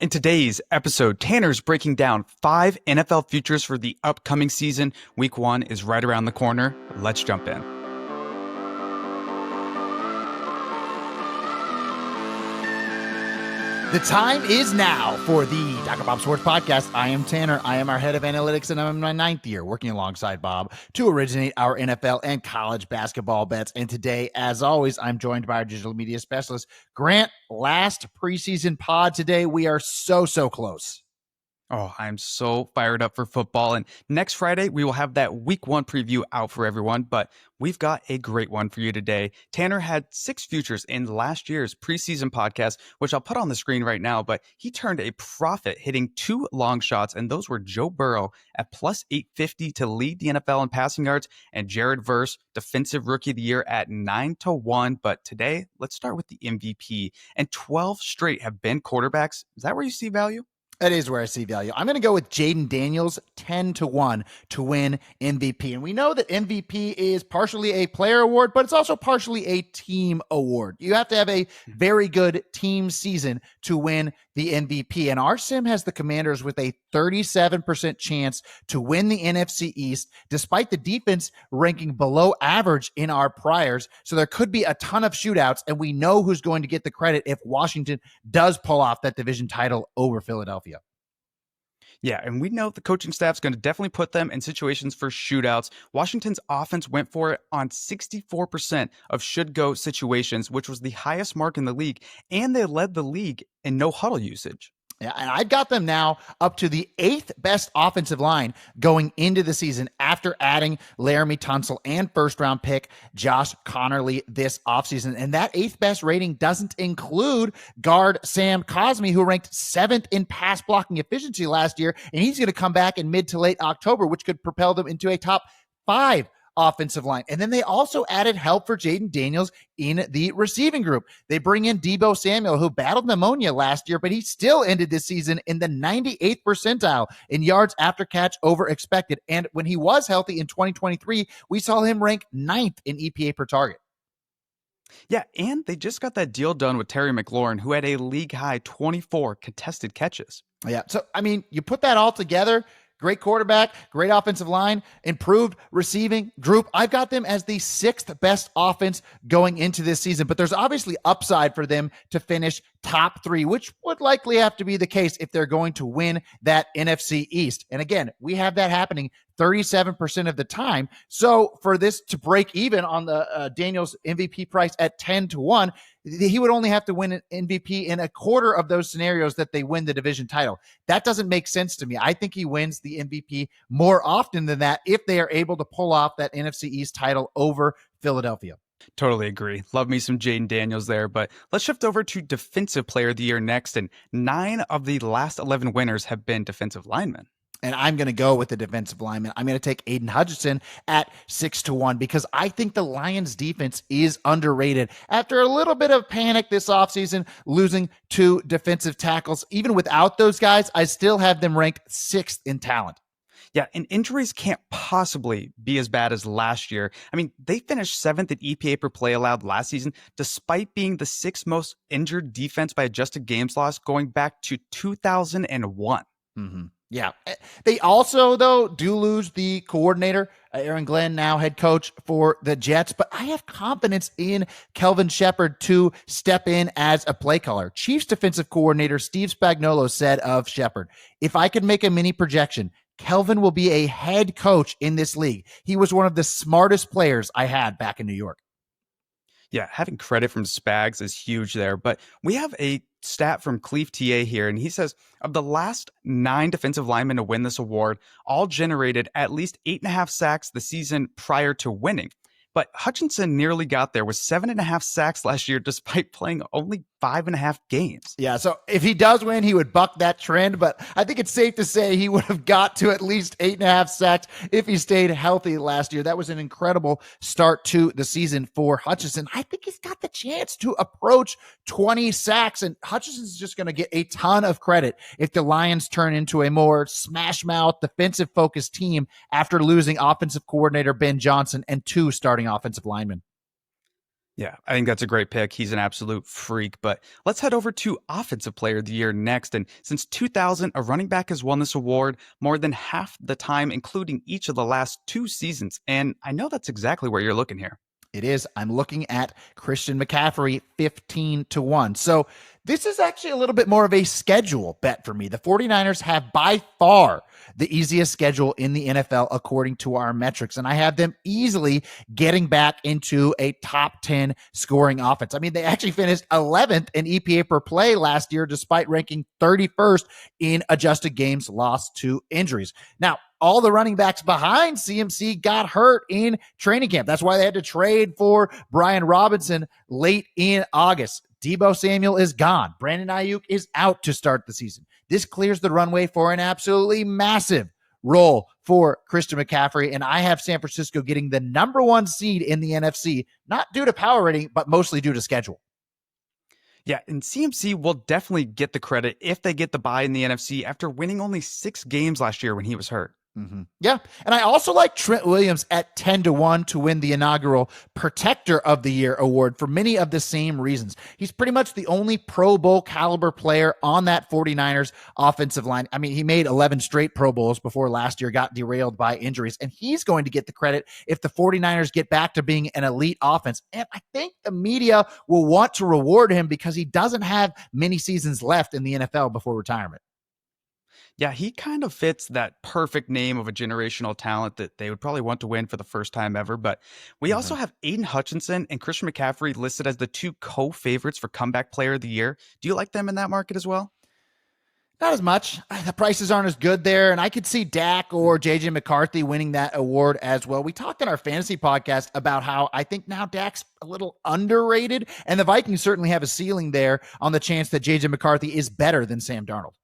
In today's episode, Tanner's breaking down 5 NFL futures for the upcoming season. Week 1 is right around the corner. Let's jump in. The time is now for the Dr. Bob Sports Podcast. I am Tanner. I am our head of analytics, and I'm in my 9th year working alongside Bob to originate our NFL and college basketball bets. And today, as always, I'm joined by our digital media specialist, Grant. Last preseason pod today. We are so close. Oh, I'm so fired up for football. And next Friday, we will have that week 1 preview out for everyone. But we've got a great one for you today. Tanner had 6 futures in last year's preseason podcast, which I'll put on the screen right now. But he turned a profit hitting 2 long shots. And those were Joe Burrow at plus 850 to lead the NFL in passing yards, and Jared Verse, defensive rookie of the year, at 9-1. But today, let's start with the MVP. And 12 straight have been quarterbacks. Is that where you see value? That is where I see value. I'm going to go with Jaden Daniels 10-1 to win MVP. And we know that MVP is partially a player award, but it's also partially a team award. You have to have a very good team season to win the MVP. And our sim has the Commanders with a 37% chance to win the NFC East, despite the defense ranking below average in our priors. So there could be a ton of shootouts, and we know who's going to get the credit if Washington does pull off that division title over Philadelphia. Yeah, and we know the coaching staff's going to definitely put them in situations for shootouts. Washington's offense went for it on 64% of should-go situations, which was the highest mark in the league, and they led the league in no-huddle usage. Yeah, and I've got them now up to the 8th best offensive line going into the season after adding Laramie Tunsil and first-round pick Josh Connerly this offseason. And that 8th best rating doesn't include guard Sam Cosmi, who ranked 7th in pass blocking efficiency last year, and he's going to come back in mid to late October, which could propel them into a top 5 offensive line. And then they also added help for Jaden Daniels in the receiving group. They bring in Deebo Samuel, who battled pneumonia last year, but he still ended this season in the 98th percentile in yards after catch over expected. And when he was healthy in 2023, we saw him rank 9th in EPA per target. Yeah, and they just got that deal done with Terry McLaurin, who had a league-high 24 contested catches. Yeah, so, I mean, you put that all together, great quarterback, great offensive line, improved receiving group. I've got them as the 6th best offense going into this season, but there's obviously upside for them to finish top 3, which would likely have to be the case if they're going to win that NFC East. And again, we have that happening 37% of the time. So for this to break even on the Daniels MVP price at 10-1, he would only have to win an MVP in a quarter of those scenarios that they win the division title. That doesn't make sense to me. I think he wins the MVP more often than that if they are able to pull off that NFC East title over Philadelphia. Totally agree. Love me some Jaden Daniels there, but let's shift over to Defensive Player of the Year next, and 9 of the last 11 winners have been defensive linemen. And I'm going to go with the defensive lineman. I'm going to take Aiden Hutchinson at 6-1 because I think the Lions defense is underrated. After a little bit of panic this offseason, losing 2 defensive tackles, even without those guys, I still have them ranked 6th in talent. Yeah, and injuries can't possibly be as bad as last year. I mean, they finished 7th in EPA per play allowed last season, despite being the 6th most injured defense by adjusted games lost going back to 2001. Mm-hmm. Yeah. They also, though, do lose the coordinator, Aaron Glenn, now head coach for the Jets, but I have confidence in Kelvin Shepard to step in as a play caller. Chiefs defensive coordinator Steve Spagnuolo said of Shepard, "If I could make a mini projection, Kelvin will be a head coach in this league. He was one of the smartest players I had back in New York." Yeah, having credit from Spags is huge there, but we have a stat from Clevta here, and he says, of the last 9 defensive linemen to win this award, all generated at least 8.5 sacks the season prior to winning. But Hutchinson nearly got there with 7.5 sacks last year, despite playing only 5.5 games. Yeah, so if he does win, he would buck that trend, but I think it's safe to say he would have got to at least 8.5 sacks if he stayed healthy last year. That was an incredible start to the season for Hutchinson. I think he's got the chance to approach 20 sacks, and Hutchinson's just going to get a ton of credit if the Lions turn into a more smash-mouth, defensive-focused team after losing offensive coordinator Ben Johnson and 2 starting offensive linemen. Yeah, I think that's a great pick. He's an absolute freak. But let's head over to Offensive Player of the Year next. And since 2000, a running back has won this award more than half the time, including each of the last 2 seasons. And I know that's exactly where you're looking here. It is. I'm looking at Christian McCaffrey 15-1. So this is actually a little bit more of a schedule bet for me. The 49ers have by far the easiest schedule in the NFL according to our metrics. And I have them easily getting back into a top 10 scoring offense. I mean, they actually finished 11th in EPA per play last year, despite ranking 31st in adjusted games lost to injuries. Now, all the running backs behind CMC got hurt in training camp. That's why they had to trade for Brian Robinson late in August. Deebo Samuel is gone. Brandon Ayuk is out to start the season. This clears the runway for an absolutely massive role for Christian McCaffrey, and I have San Francisco getting the number 1 seed in the NFC, not due to power rating, but mostly due to schedule. Yeah, and CMC will definitely get the credit if they get the bye in the NFC after winning only 6 games last year when he was hurt. Mm-hmm. Yeah. And I also like Trent Williams at 10-1 to win the inaugural Protector of the Year award for many of the same reasons. He's pretty much the only Pro Bowl caliber player on that 49ers offensive line. I mean, he made 11 straight Pro Bowls before last year got derailed by injuries, and he's going to get the credit if the 49ers get back to being an elite offense. And I think the media will want to reward him because he doesn't have many seasons left in the NFL before retirement. Yeah, he kind of fits that perfect name of a generational talent that they would probably want to win for the first time ever. But we also have Aiden Hutchinson and Christian McCaffrey listed as the 2 co-favorites for Comeback Player of the Year. Do you like them in that market as well? Not as much. The prices aren't as good there, and I could see Dak or JJ McCarthy winning that award as well. We talked in our fantasy podcast about how I think now Dak's a little underrated, and the Vikings certainly have a ceiling there on the chance that JJ McCarthy is better than Sam Darnold.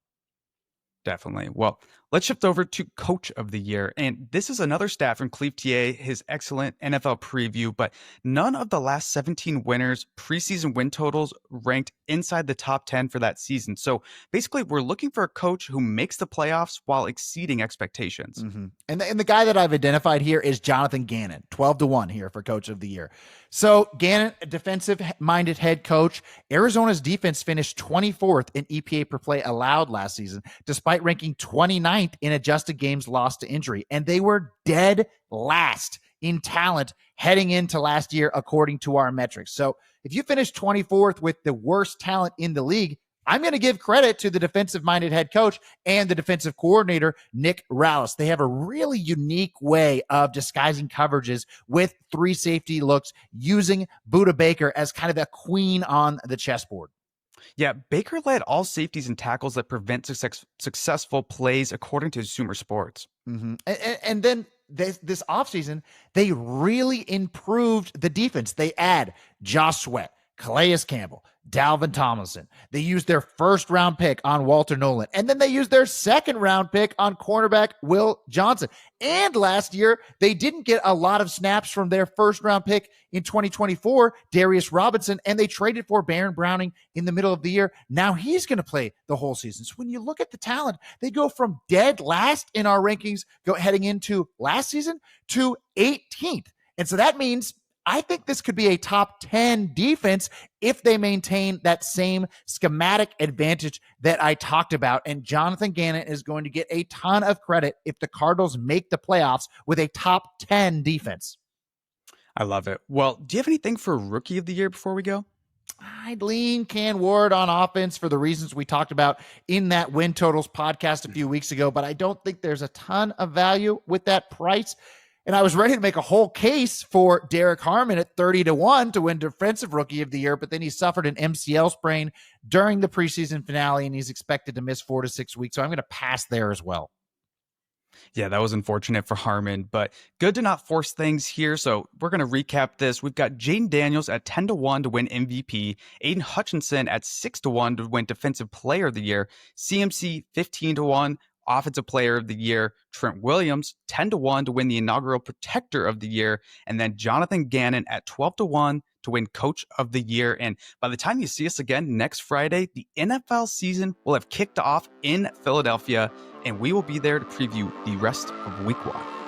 Definitely. Well, let's shift over to Coach of the Year. And this is another stat from Clevta, his excellent NFL preview, but none of the last 17 winners' preseason win totals ranked inside the top 10 for that season. So basically, we're looking for a coach who makes the playoffs while exceeding expectations. Mm-hmm. And the guy that I've identified here is Jonathan Gannon, 12-1 here for Coach of the Year. So Gannon, a defensive-minded head coach. Arizona's defense finished 24th in EPA per play allowed last season, despite ranking 29th in adjusted games lost to injury. And they were dead last in talent heading into last year, according to our metrics. So if you finish 24th with the worst talent in the league, I'm going to give credit to the defensive-minded head coach and the defensive coordinator, Nick Rallis. They have a really unique way of disguising coverages with 3 safety looks, using Budda Baker as kind of a queen on the chessboard. Yeah, Baker led all safeties and tackles that prevent successful plays, according to Sumer Sports. Mm-hmm. And then this offseason, they really improved the defense. They add Josh Sweat, Calais Campbell, Dalvin Tomlinson. They used their first-round pick on Walter Nolan, and then they used their second-round pick on cornerback Will Johnson. And last year, they didn't get a lot of snaps from their first-round pick in 2024, Darius Robinson, and they traded for Baron Browning in the middle of the year. Now he's going to play the whole season. So when you look at the talent, they go from dead last in our rankings heading into last season to 18th. And so that means I think this could be a top 10 defense if they maintain that same schematic advantage that I talked about. And Jonathan Gannon is going to get a ton of credit if the Cardinals make the playoffs with a top 10 defense. I love it. Well, do you have anything for Rookie of the Year before we go? I'd lean Cam Ward on offense for the reasons we talked about in that win totals podcast a few weeks ago, but I don't think there's a ton of value with that price. And I was ready to make a whole case for Derek Harmon at 30-1 to win Defensive Rookie of the Year, but then he suffered an MCL sprain during the preseason finale, and he's expected to miss 4 to 6 weeks. So I'm going to pass there as well. Yeah, that was unfortunate for Harmon, but good to not force things here. So we're going to recap this. We've got Jaden Daniels at 10-1 to win MVP, Aiden Hutchinson at 6-1 to win Defensive Player of the Year, CMC 15-1, Offensive Player of the Year, Trent Williams 10-1 to win the inaugural Protector of the Year, and then Jonathan Gannon at 12-1 to win Coach of the Year. And by the time you see us again next Friday, the NFL season will have kicked off in Philadelphia, and we will be there to preview the rest of Week 1.